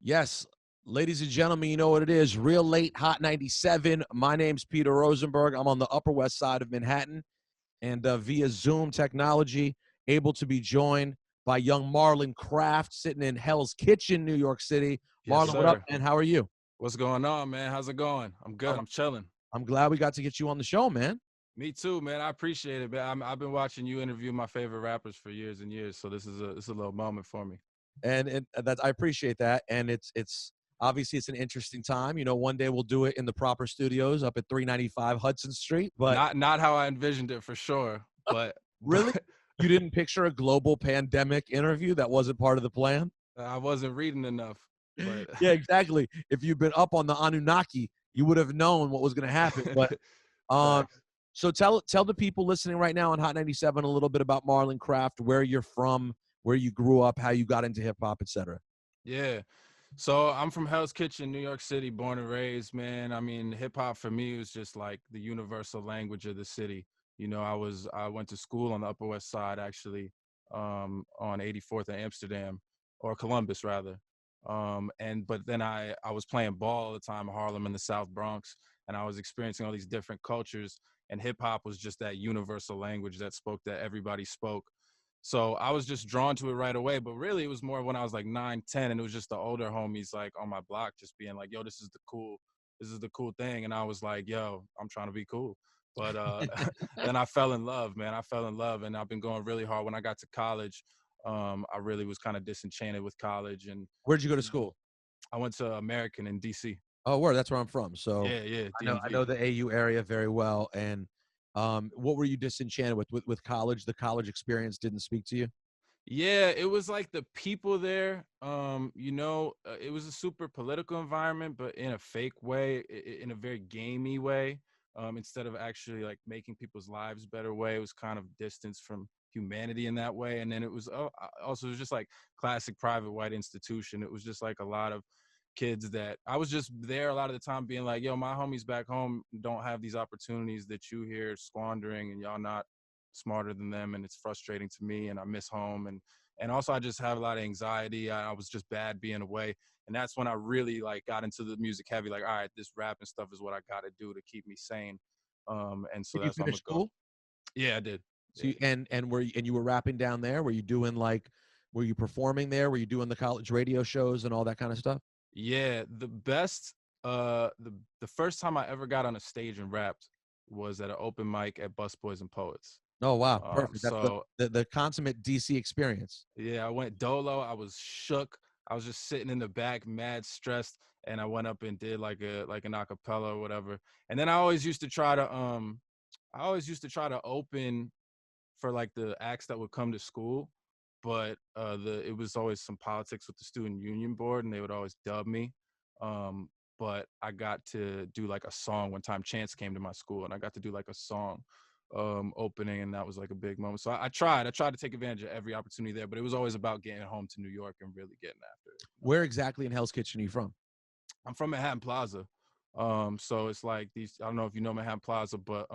Yes, ladies and gentlemen, you know what it is. Real Late Hot 97. My name's Peter Rosenberg. I'm on the Upper West Side of Manhattan, and via Zoom technology, able to be joined by young Marlon Craft sitting in Hell's Kitchen, New York City. Yes, Marlon, what up, sir. man? How are you? What's going on, man? How's it going? I'm good. I'm, I'm chilling. I'm glad we got to get you on the show, man. Me too, man. I appreciate it, man. I've been watching you interview my favorite rappers for years and years, so this is a little moment for me. And that I appreciate that. And it's obviously it's an interesting time. You know, one day we'll do it in the proper studios up at 395 Hudson Street. But Not how I envisioned it for sure, but really, you didn't picture a global pandemic interview? That wasn't part of the plan? I wasn't reading enough. But Yeah, exactly. If you've been up on the Anunnaki, you would have known what was going to happen. But um, facts. so tell the people listening right now on Hot 97 a little bit about Marlon Craft, where you're from, where you grew up, how you got into hip hop, etc. Yeah. So I'm from Hell's Kitchen, New York City, born and raised, man. I mean, hip hop for me was just like the universal language of the city. You know, I went to school on the Upper West Side actually, on 84th and Amsterdam, or Columbus rather. But then I was playing ball all the time in Harlem in the South Bronx, and I was experiencing all these different cultures, and hip hop was just that universal language that everybody spoke. So I was just drawn to it right away. But really, it was more when I was like 9, 10, and it was just the older homies like on my block just being like, yo, this is the cool thing. And I was like, yo, I'm trying to be cool. But then I fell in love, man. I fell in love, and I've been going really hard. When I got to college, I really was kind of disenchanted with college. And, Where'd you go to you know, school? I went to American in DC. Oh, where? That's where I'm from. So Yeah, yeah, I DMV. know the AU area very well. And what were you disenchanted with college? The college experience didn't speak to you? Yeah, it was like the people there. It was a super political environment, but in a fake way, in a very gamey way. Instead of actually like making people's lives better way, it was kind of distance from humanity in that way. And then it was also it was just like classic private white institution. It was just like a lot of kids that I was just there a lot of the time being like, yo, my homies back home don't have these opportunities that you here squandering, and y'all not smarter than them, and it's frustrating to me, and I miss home. And also I just have a lot of anxiety. I was just bad being away, and that's when I really like got into the music heavy, like, all right, this rap and stuff is what I got to do to keep me sane. And so Did you that's what I'm finish gonna go. school? Yeah, I did. So Yeah. you were rapping down there? Were you doing like were you performing there? Were you doing the college radio shows and all that kind of stuff? Yeah, the first time I ever got on a stage and rapped was at an open mic at Busboys and Poets. Oh wow, um perfect. That's so the consummate DC experience. Yeah, I went dolo. I was shook. I was just sitting in the back, mad stressed, and I went up and did like an acapella or whatever. And then I always used to try to open for like the acts that would come to school, but it was always some politics with the student union board, and they would always dub me. But I got to do like a song one time. Chance came to my school, and I got to do like a song opening, and that was like a big moment. So I tried to take advantage of every opportunity there, but it was always about getting home to New York and really getting after it. Where exactly in Hell's Kitchen are you from? I'm from Manhattan Plaza. So it's like these, I don't know if you know Manhattan Plaza, but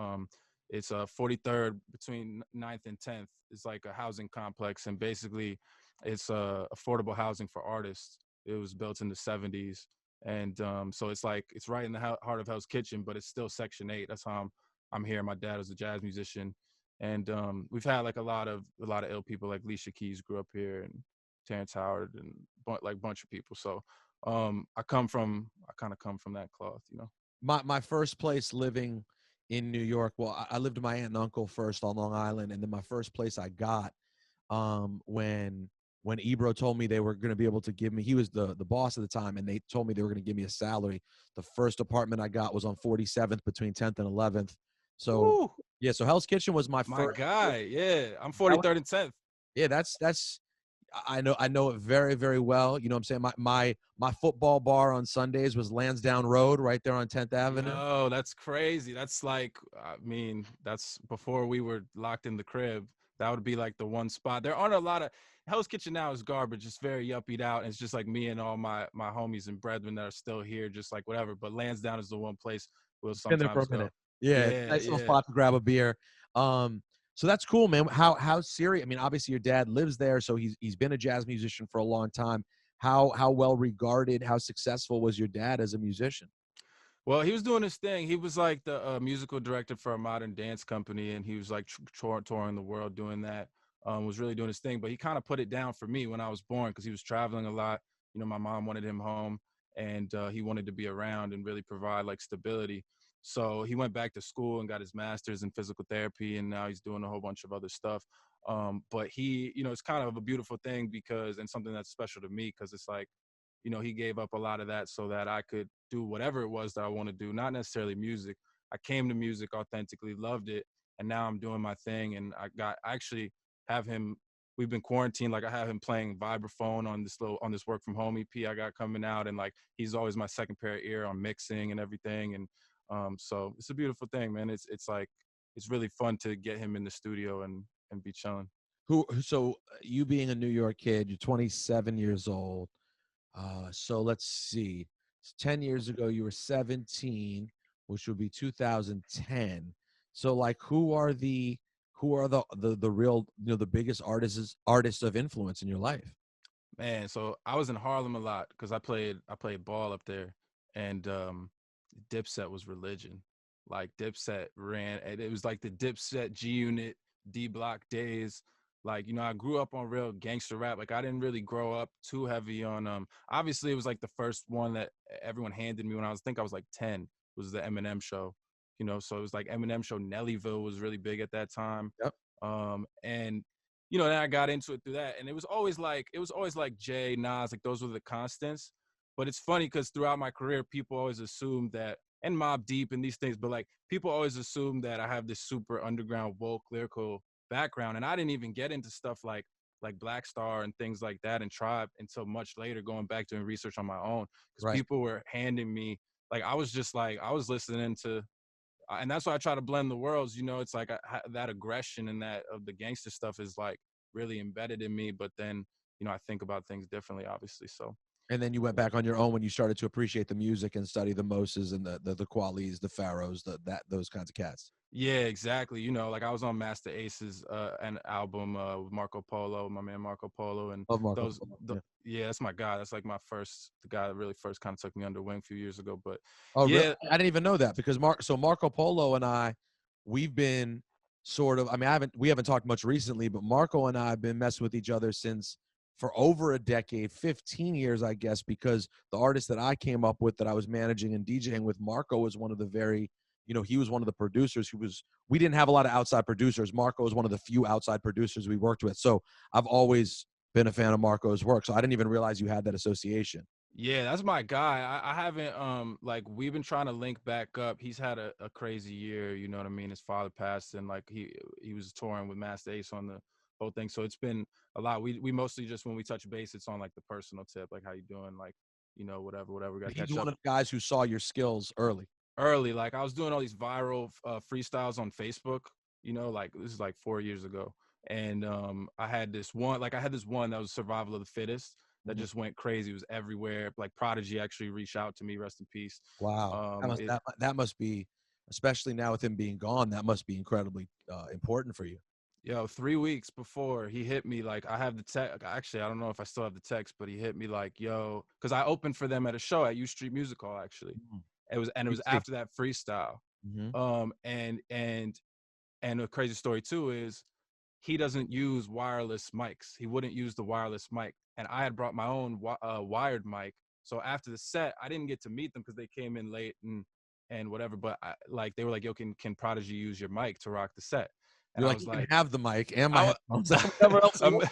it's 43rd between 9th and 10th. It's like a housing complex, and basically it's affordable housing for artists. It was built in the 70s. And so it's like it's right in the heart of Hell's Kitchen, but it's still Section 8. That's how I'm here. My dad was a jazz musician, and we've had like a lot of ill people, like Alicia Keys grew up here, and Terrence Howard, and like bunch of people. So I kind of come from that cloth. My first place living in New York. Well, I lived with my aunt and uncle first on Long Island, and then my first place I got when Ebro told me they were going to be able to give me. He was the boss at the time, and they told me they were going to give me a salary. The first apartment I got was on 47th between 10th and 11th. So Woo, yeah, so Hell's Kitchen was my my first. guy. Yeah, I'm That was, 43rd and 10th. yeah, that's I know it very very well. You know what I'm saying? My football bar on Sundays was Lansdowne Road, right there on 10th Avenue. Yo, that's crazy. That's like, I mean, that's before we were locked in the crib. That would be like the one spot. There aren't a lot of Hell's Kitchen now is garbage. It's very yuppied out. And it's just like me and all my homies and brethren that are still here, just like whatever. But Lansdowne is the one place we'll Been there for sometimes a go. minute. Yeah, it's a Yeah, nice little yeah. spot to grab a beer. So that's cool, man. How serious? I mean, obviously your dad lives there, so he's been a jazz musician for a long time. How well regarded, how successful was your dad as a musician? Well, he was doing his thing. He was like the musical director for a modern dance company, and he was like touring the world doing that. Was really doing his thing, but he kind of put it down for me when I was born because he was traveling a lot. You know, my mom wanted him home, and he wanted to be around and really provide like stability. So he went back to school and got his master's in physical therapy, and now he's doing a whole bunch of other stuff. But he, you know, it's kind of a beautiful thing because, and something that's special to me because it's like, you know, he gave up a lot of that so that I could do whatever it was that I want to do, not necessarily music. I came to music authentically, loved it, and now I'm doing my thing. And I actually have him. We've been quarantined. Like I have him playing vibraphone on this work from home EP I got coming out, and like he's always my second pair of ear on mixing and everything. And so it's a beautiful thing, man. It's like it's really fun to get him in the studio and be chilling. So you being a New York kid, you're 27 years old. So let's see. 10 years ago, you were 17, which would be 2010. So like, who are the real, the biggest artists of influence in your life? Man, so I was in Harlem a lot because I played ball up there, and Dipset was religion. Like Dipset ran, and it was like the Dipset G Unit D Block days. Like, you know, I grew up on real gangster rap. Like I didn't really grow up too heavy on obviously it was like the first one that everyone handed me when I think I was like 10 was the Eminem show. You know, so it was like Eminem show. Nellyville was really big at that time. Yep. And you know, then I got into it through that. And it was always like Jay, Nas, like those were the constants. But it's funny because throughout my career, people always assume that, and Mobb Deep and these things, but like people always assume that I have this super underground, woke, lyrical background. And I didn't even get into stuff like Black Star and things like that and Tribe until much later, going back doing research on my own. Because Right. people were handing me, like, I was just like, I was listening to, and that's why I try to blend the worlds. You know, it's like that aggression and that of the gangster stuff is like really embedded in me. But then, you know, I think about things differently, obviously. So And then you went back on your own when you started to appreciate the music and study the Moses and the Qualis, the Pharaohs, those kinds of cats. yeah, exactly. You know, like I was on Master Ace's an album with Marco Polo, my man Marco Polo, and Love Marco those. Polo. The, Yeah. yeah, that's my guy. That's like the guy that really first kind of took me under wing a few years ago. But Oh, really? yeah, I didn't even know that because Marco Polo and I, we've been sort of. I mean, we haven't talked much recently, but Marco and I have been messing with each other since for over a decade, 15 years, I guess, because the artist that I came up with that I was managing and DJing with, Marco was one of the very, he was one of the producers who was. We didn't have a lot of outside producers. Marco was one of the few outside producers we worked with. So I've always been a fan of Marco's work. So I didn't even realize you had that association. yeah, that's my guy. I haven't like we've been trying to link back up. He's had a crazy year, you know what I mean? His father passed and like he was touring with Master Ace on the whole thing. So it's been a lot. We mostly just when we touch base, it's on like the personal tip, like how you doing, like, you know, whatever, we gotta He's catch one up of the guys who saw your skills early. early. Like I was doing all these viral freestyles on Facebook, you know, like this is like 4 years ago. And I had this one that was survival of the fittest that Mhm. just went crazy. It was everywhere. Like Prodigy actually reached out to me, rest in peace. Wow. That must It that that must be, especially now with him being gone, that must be incredibly, important for you. Yo, 3 weeks before he hit me, like I have the text. Actually, I don't know if I still have the text, but he hit me like, "Yo," because I opened for them at a show at U Street Music Hall. Actually, Mm. it was DC. after that freestyle. Mhm. And a crazy story too is he doesn't use wireless mics. He wouldn't use the wireless mic, and I had brought my own wired mic. So after the set, I didn't get to meet them because they came in late and whatever. But like they were like, "Yo, can Prodigy use your mic to rock the set?" And You're I like, was "You can like, have the mic and my I headphones. Whatever else you um, want.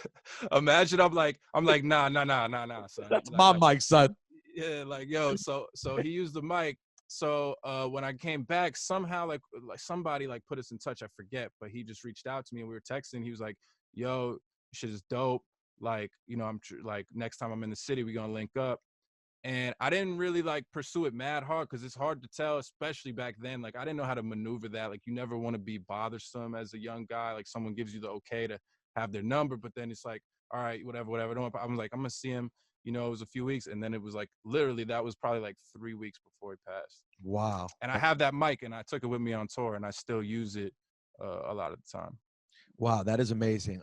imagine I'm like, nah, son. That's my mic, son." Yeah, like yo, so he used the mic. So when I came back, somehow like somebody like put us in touch. I forget, but he just reached out to me and we were texting. He was like, "Yo, shit is dope. Like, you know, like next time I'm in the city, we gonna link up." And I didn't really like pursue it mad hard because it's hard to tell, especially back then. Like I didn't know how to maneuver that. Like you never want to be bothersome as a young guy. Like someone gives you the okay to have their number, but then it's like, all right, whatever. I'm like, I'm gonna see him. You know, it was a few weeks, and then it was like literally that was probably like 3 weeks before he passed. Wow. And I have that mic, and I took it with me on tour, and I still use it a lot of the time. Wow, that is amazing.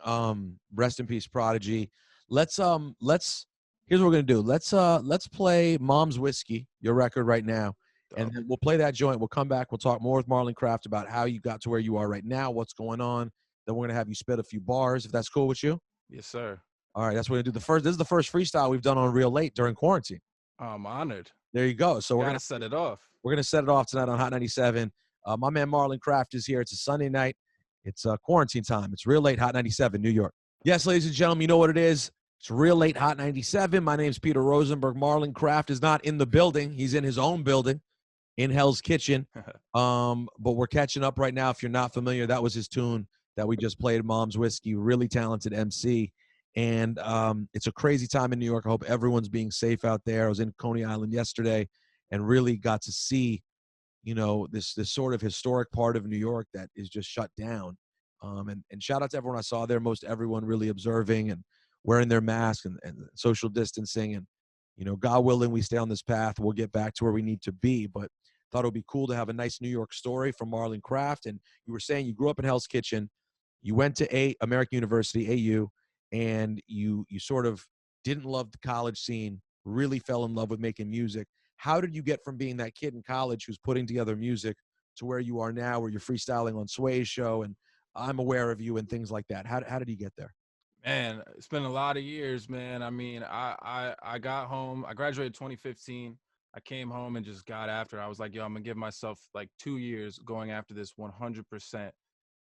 Rest in peace, Prodigy. Let's here's what we're gonna do. Let's play Mom's Whiskey, your record right now, and Dope. then we'll play that joint. We'll come back. We'll talk more with Marlon Craft about how you got to where you are right now, what's going on. Then we're gonna have you spit a few bars, if that's cool with you. Yes, sir. All right, that's what we're gonna do. The first This is the first freestyle we've done on Real Late during quarantine. I'm honored. There you go. So Gotta set it off. we're gonna set it off tonight on Hot 97. My man Marlon Craft is here. It's a Sunday night. It's quarantine time. It's Real Late Hot 97, New York. Yes, ladies and gentlemen, you know what it is. It's Real Late Hot 97. My name's Peter Rosenberg. Marlon Craft is not in the building. He's in his own building in Hell's Kitchen. But we're catching up right now. If you're not familiar, that was his tune that we just played, Mom's Whiskey. Really talented MC. And it's a crazy time in New York. I hope everyone's being safe out there. I was in Coney Island yesterday and really got to see, this sort of historic part of New York that is just shut down. And shout out to everyone I saw there. Most everyone really observing and wearing their mask and social distancing. And God willing, we stay on this path. We'll get back to where we need to be. But thought it would be cool to have a nice New York story from Marlon Craft. And you were saying you grew up in Hell's Kitchen. You went to American University, AU, and you sort of didn't love the college scene. Really fell in love with making music. How did you get from being that kid in college who's putting together music to where you are now, where you're freestyling on Sway's show and I'm Aware of You and things like that? How did you get there? Man, it's been a lot of years, man. I mean, I got home. I graduated 2015. I came home and just got after it. I was like, yo, I'm gonna give myself like 2 years going after this 100%,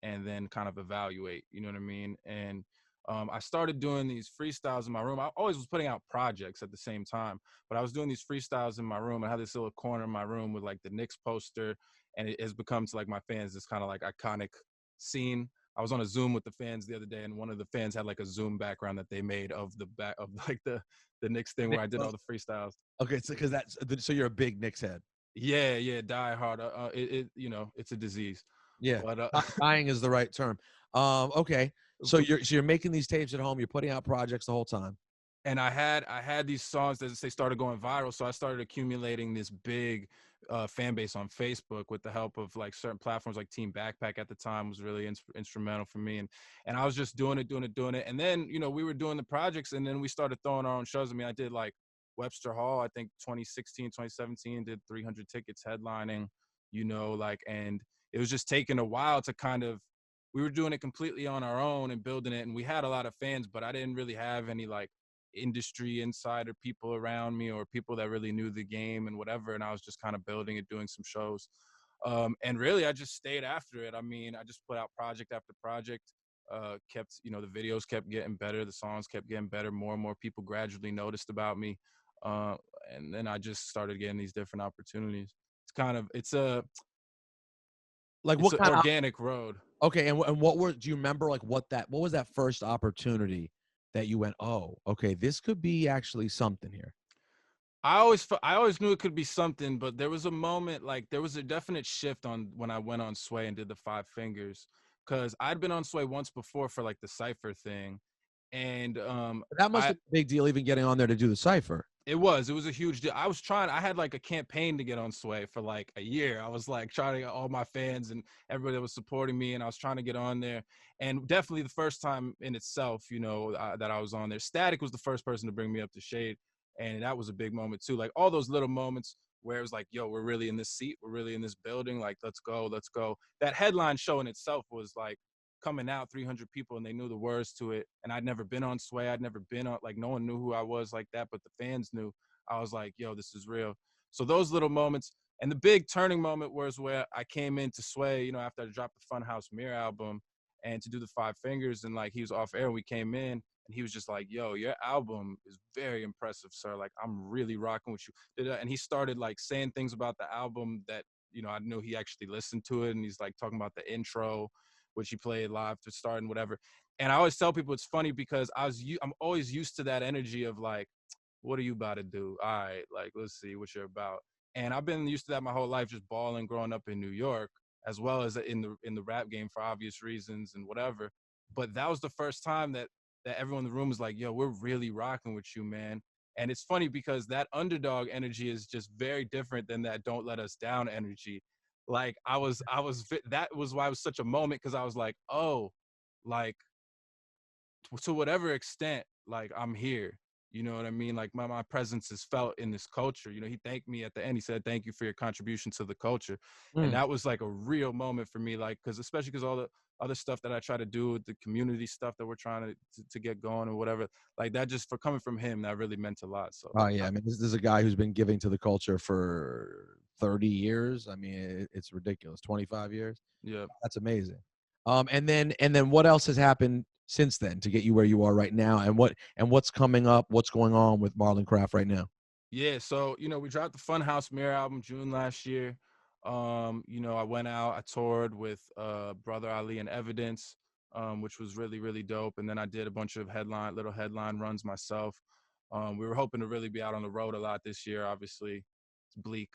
and then kind of evaluate. You know what I mean? And I started doing these freestyles in my room. I always was putting out projects at the same time, but I was doing these freestyles in my room. I had this little corner in my room with like the Knicks poster, and it has become to like my fans this kind of like iconic scene. I was on a Zoom with the fans the other day, and one of the fans had like a Zoom background that they made of the back of like the Knicks thing where I did all the freestyles. Okay, so so you're a big Knicks head. Yeah, yeah, die hard. It's a disease. Yeah, But dying is the right term. Okay, so you're making these tapes at home. You're putting out projects the whole time. and I had these songs that they started going viral, so I started accumulating this big fan base on Facebook with the help of like certain platforms like Team Backpack at the time was really instrumental for me, and I was just doing it, and then we were doing the projects, and then we started throwing our own shows. I mean, I did like Webster Hall, I think 2016, 2017, did 300 tickets headlining, and it was just taking a while to kind of. We were doing it completely on our own and building it, and we had a lot of fans, but I didn't really have any like industry insider people around me or people that really knew the game and whatever, and I was just kind of building it, doing some shows, and really I just stayed after it. I mean, I just put out project after project, kept the videos kept getting better, the songs kept getting better, more and more people gradually noticed about me, and then I just started getting these different opportunities. It's Like it's what an kind of organic road. Okay, and do you remember like what was that first opportunity that you went, "Oh, okay, this could be actually something here." I always knew it could be something, but there was a moment, like there was a definite shift on when I went on Sway and did the Five Fingers, because I'd been on Sway once before for like the Cypher thing, and That must I have been a big deal even getting on there to do the cipher. it was a huge deal. I had like a campaign to get on Sway for like a year. I was like trying to get all my fans and everybody that was supporting me, and I was trying to get on there. And definitely the first time in itself, that I was on there. Static was the first person to bring me up to Shade, and that was a big moment too. Like all those little moments where it was like, yo, we're really in this seat, we're really in this building, like let's go, let's go. That headline show in itself was like coming out 300 people and they knew the words to it, and I'd never been on Sway, I'd never been on, like no one knew who I was like that, but the fans knew. I was like, yo, this is real. So those little moments, and the big turning moment was where I came into Sway, after I dropped the Funhouse Mirror album and to do the Five Fingers, and like he was off air and we came in and he was just like, yo, your album is very impressive, sir, like I'm really rocking with you. And he started like saying things about the album that I knew he actually listened to it, and he's like talking about the intro, which he played live to start and whatever. And I always tell people it's funny because I'm always used to that energy of like, what are you about to do? All right, like let's see what you're about. And I've been used to that my whole life, just balling, growing up in New York, as well as in the rap game for obvious reasons and whatever. But that was the first time that everyone in the room was like, "Yo, we're really rocking with you, man." And it's funny because that underdog energy is just very different than that "don't let us down" energy. Like that was why it was such a moment, because I was like, oh, like to whatever extent, like I'm here. You know what I mean? Like my presence is felt in this culture. You know, he thanked me at the end. He said, "Thank you for your contribution to the culture," and Mm. that was like a real moment for me. Like, because especially because all the other stuff that I try to do with the community stuff that we're trying to get going or whatever, like that just for coming from him, that really meant a lot. So, Oh yeah, I mean, this is a guy who's been giving to the culture for 30 years. I mean, it's ridiculous. 25 years. yeah. That's amazing. And then what else has happened since then to get you where you are right now? And what's coming up? What's going on with Marlon Craft right now? Yeah, so we dropped the Funhouse Mirror album June last year. I went out, I toured with Brother Ali and Evidence, which was really, really dope. And then I did a bunch of little headline runs myself. We were hoping to really be out on the road a lot this year. Obviously, it's bleak.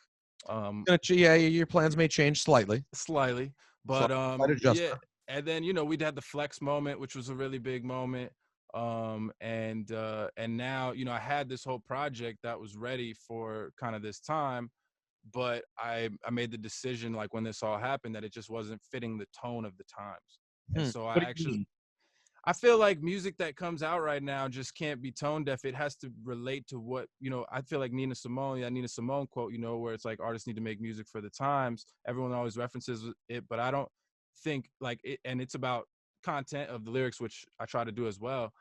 Um, Yeah, your plans may change slightly. Slightly, Slight, but slight yeah. adjustment. And then we'd had the Flex moment, which was a really big moment. And now I had this whole project that was ready for kind of this time, but I made the decision, like when this all happened, that it just wasn't fitting the tone of the times. And so What do you mean? I feel like music that comes out right now just can't be tone deaf. It has to relate to what, I feel like that Nina Simone quote, where it's like artists need to make music for the times. Everyone always references it, but I don't think like it, and it's about content of the lyrics, which I try to do as well.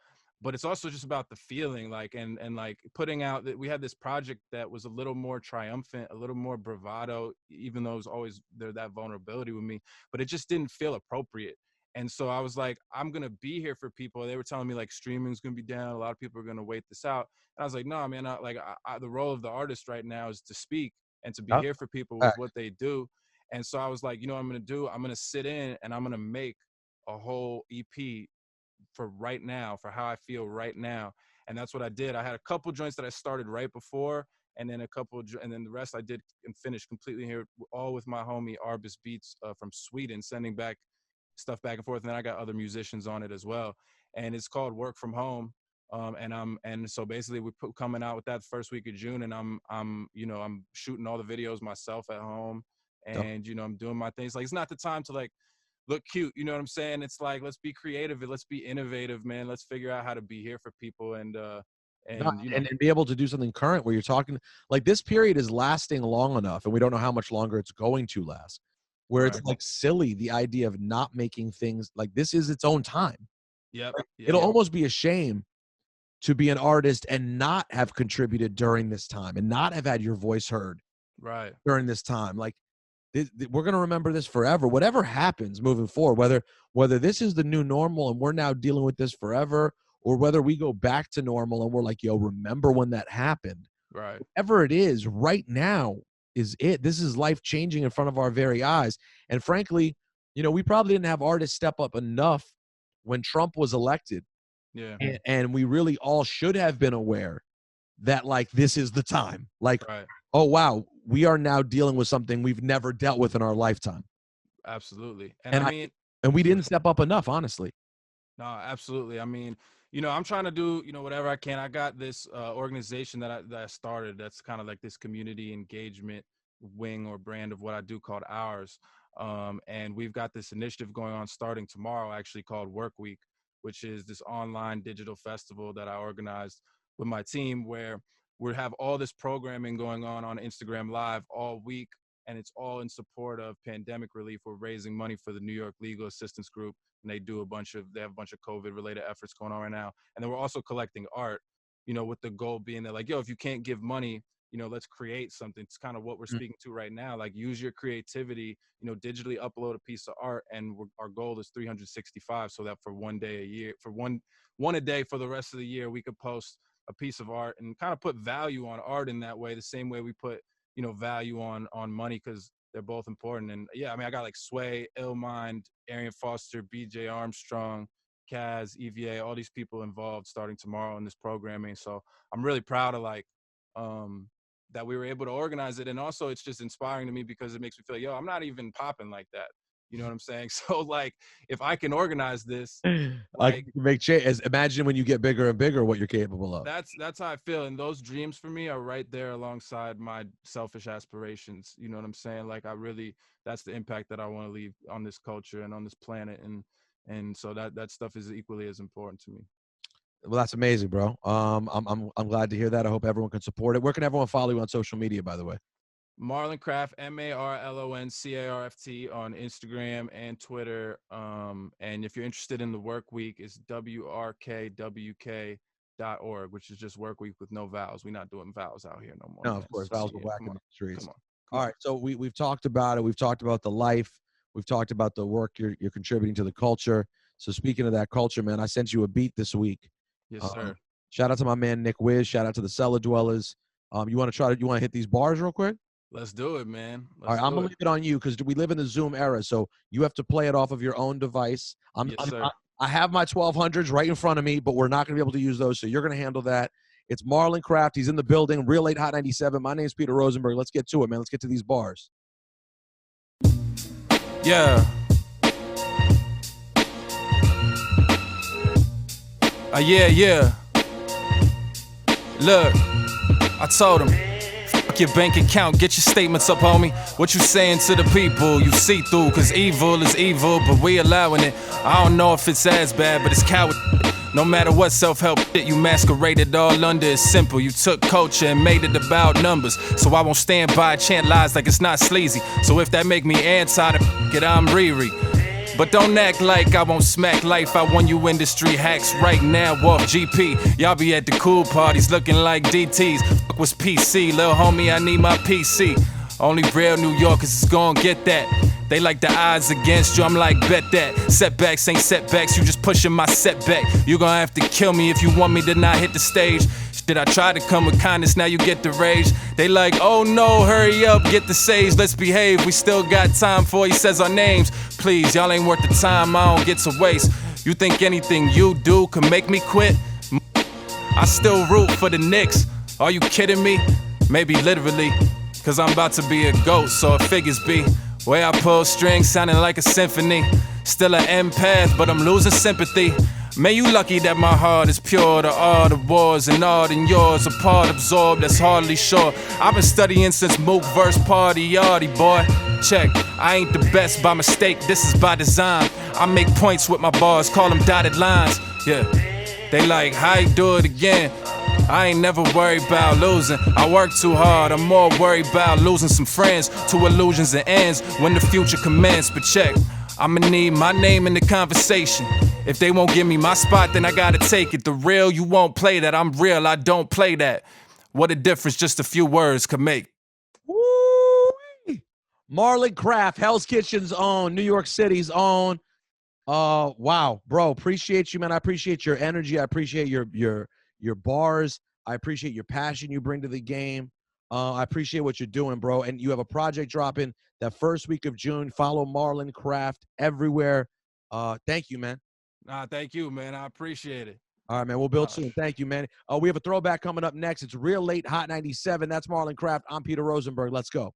But it's also just about the feeling, like, and like putting out that we had this project that was a little more triumphant, a little more bravado, even though it was always there, that vulnerability with me, but it just didn't feel appropriate. And so I was like, I'm going to be here for people. They were telling me like streaming's going to be down. A lot of people are going to wait this out. And I was like, no, man, the role of the artist right now is to speak and to be Oh, here for people with fact. what they do. And so I was like, what I'm going to do? I'm going to sit in and I'm going to make a whole EP for right now, for how I feel right now. And that's what I did. I had a couple joints that I started right before, and then and then the rest I did and finished completely here, all with my homie Arbus Beats from Sweden, sending back stuff back and forth. And then I got other musicians on it as well. And it's called Work From Home. And so basically coming out with that first week of June, and I'm shooting all the videos myself at home, and I'm doing my things. Like, it's not the time to like look cute, you know what I'm saying? It's like, let's be creative and let's be innovative, man. Let's figure out how to be here for people No, and and be able to do something current where you're talking like this period is lasting long enough, and we don't know how much longer it's going to last. Where it's right. like silly the idea of not making things like this is its own time. Yep. Like, it'll Yep. almost be a shame to be an artist and not have contributed during this time and not have had your voice heard Right. during this time. Like we're going to remember this forever. Whatever happens moving forward, whether this is the new normal and we're now dealing with this forever, or whether we go back to normal and we're like, yo, remember when that happened? Right. Whatever it is, right now is it. This is life changing in front of our very eyes. And frankly, we probably didn't have artists step up enough when Trump was elected. Yeah. And we really all should have been aware that like this is the time. Like, Right. oh wow, we are now dealing with something we've never dealt with in our lifetime. Absolutely. And I And I mean, and we didn't step up enough, honestly. no, absolutely. I mean, I'm trying to do, whatever I can. I got this organization that I started that's kind of like this community engagement wing or brand of what I do called Ours. And we've got this initiative going on starting tomorrow, actually, called Work Week, which is this online digital festival that I organized with my team, where we have all this programming going on Instagram Live all week. And it's all in support of pandemic relief. We're raising money for the New York Legal Assistance Group, and they have a bunch of COVID related efforts going on right now. And then we're also collecting art, with the goal being that, like, yo, if you can't give money, let's create something. It's kind of what we're Mm. speaking to right now. Like, use your creativity, digitally upload a piece of art, and our goal is 365, so that for one day a year, for one a day for the rest of the year, we could post a piece of art and kind of put value on art in that way, the same way we put value on money, because they're both important. And yeah, I mean, I got like Sway, Illmind, Arian Foster, BJ Armstrong, Kaz, EVA, all these people involved starting tomorrow in this programming. So I'm really proud of that we were able to organize it. And also it's just inspiring to me because it makes me feel like, yo, I'm not even popping like that. You know what I'm saying? So like, if I can organize this, Like like, make change. Imagine when you get bigger and bigger, what you're capable of. that's how I feel. And those dreams for me are right there alongside my selfish aspirations. You know what I'm saying? Like, that's the impact that I want to leave on this culture and on this planet. And And so that stuff is equally as important to me. Well, that's amazing, bro. I'm glad to hear that. I hope everyone can support it. Where can everyone follow you on social media, by the way? Marlon Craft, MarlonCraft on Instagram and Twitter. And if you're interested in the work week, it's WRKWK.org, which is just work week with no vowels. We're not doing vowels out here no more. No, Man. of course, So, vowels yeah, are whack come in on, the streets. come on. All right, so we've talked about it. We've talked about the life. We've talked about the work you're contributing to the culture. So speaking of that culture, man, I sent you a beat this week. Yes, sir. Shout out to my man Nick Wiz. Shout out to the Cellar Dwellers. You want to hit these bars real quick? Let's do it, man. All right, I'm gonna leave it on you because we live in the Zoom era, so you have to play it off of your own device. I have my 1200s right in front of me, but we're not gonna be able to use those, so you're gonna handle that. It's Marlon Craft. He's in the building. Real Late Hot 97. My name's Peter Rosenberg. Let's get to it, man. Let's get to these bars. Yeah. Yeah. Look, I told him, fuck your bank account, get your statements up, homie. What you saying to the people? You see through, cause evil is evil, but we allowing it. I don't know if it's as bad, but it's coward. No matter what self-help shit you masqueraded all under, it's simple. You took culture and made it about numbers. So I won't stand by and chant lies like it's not sleazy. So if that make me anti, I'm Riri. But don't act like I won't smack life. I won you industry hacks right now off GP. Y'all be at the cool parties looking like DTs. Fuck was PC, lil' homie, I need my PC. Only real New Yorkers is gon' get that. They like the odds against you, I'm like, bet that. Setbacks ain't setbacks, you just pushing my setback. You gon' have to kill me if you want me to not hit the stage. Shit, I tried to come with kindness, now you get the rage. They like, oh no, hurry up, get the sage, let's behave. We still got time for he says our names. Please, y'all ain't worth the time, I don't get to waste. You think anything you do can make me quit? I still root for the Knicks. Are you kidding me? Maybe literally, cause I'm about to be a ghost, so it figures be. Way I pull strings sounding like a symphony. Still an empath, but I'm losing sympathy. Man, you lucky that my heart is pure. To all the wars and art and yours, a part absorbed, that's hardly sure. I've been studying since Mook verse Party Yardy, boy. Check, I ain't the best by mistake, this is by design. I make points with my bars, call them dotted lines. Yeah, they like, how you do it again? I ain't never worried about losing. I work too hard, I'm more worried about losing some friends to illusions and ends when the future commences. But check, I'ma need my name in the conversation. If they won't give me my spot, then I gotta take it. The real, you won't play that. I'm real, I don't play that. What a difference just a few words could make. Woo-wee. Marlon Craft, Hell's Kitchen's own, New York City's own. Wow, bro, appreciate you, man. I appreciate your energy. I appreciate your bars. I appreciate your passion you bring to the game. I appreciate what you're doing, bro. And you have a project dropping that first week of June. Follow Marlon Craft everywhere. Thank you, man. Nah, thank you, man. I appreciate it. All right, man. We'll build soon. Thank you, man. We have a throwback coming up next. It's Real Late Hot 97. That's Marlon Craft. I'm Peter Rosenberg. Let's go.